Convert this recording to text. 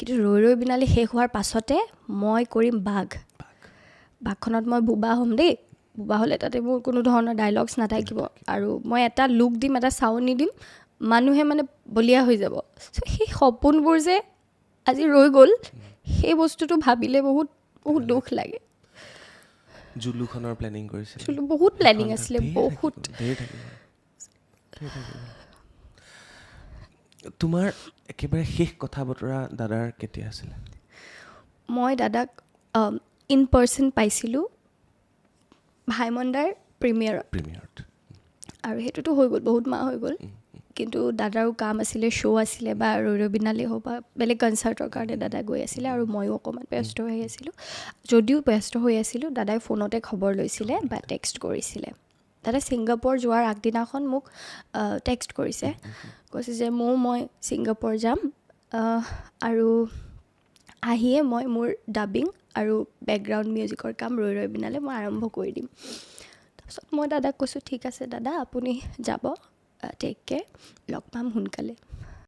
কিন্তু ৰৈ বিনালে শেষ হোৱাৰ পাছতে মই কৰিম বাঘখনত মই বোবা হ'ম দেই। বোবা হ'লে তাতে মোৰ কোনো ধৰণৰ ডাইলগছ নাথাকিব আৰু মই এটা লুক দিম, এটা চাউনি দিম, মানুহে মানে বলিয়া হৈ যাব। চ' সেই সপোনবোৰ যে আজি ৰৈ গ'ল, সেই বস্তুটো ভাবিলে বহুত বহুত দুখ লাগে। জুলুখনৰ প্লেনিং কৰিছিল? বহুত প্লেনিং আছিলে, বহুত। তোমাৰ একেবাৰে শেষ কথা বতৰা দাদাৰ কেতিয়া আছিলে? মই দাদাক ইন পাৰ্চন পাইছিলোঁ ভাইমণ্ডাৰ প্ৰিমিয়াৰত। আৰু সেইটোতো হৈ গ'ল, বহুত মাহ হৈ গ'ল। কিন্তু দাদাৰো কাম আছিলে, শ্ব' আছিলে বা ৰৈ বিনালে হওক বা বেলেগ কনচাৰ্টৰ কাৰণে দাদা গৈ আছিলে আৰু ময়ো অকণমান ব্যস্ত হৈ আছিলোঁ। যদিও ব্যস্ত হৈ আছিলোঁ, দাদাই ফোনতে খবৰ লৈছিলে বা টেক্সট কৰিছিলে। দাদা ছিংগাপুৰ যোৱাৰ আগদিনাখন মোক টেক্সট কৰিছে, কৈছে যে মই ছিংগাপুৰ যাম আৰু আহিয়ে মই মোৰ ডাবিং আৰু বেকগ্ৰাউণ্ড মিউজিকৰ কাম ৰৈ বিনালে মই আৰম্ভ কৰি দিম। তাৰপিছত মই দাদাক কৈছোঁ ঠিক আছে দাদা, আপুনি যাব, টেক কেয়াৰ, লগ পাম সোনকালে।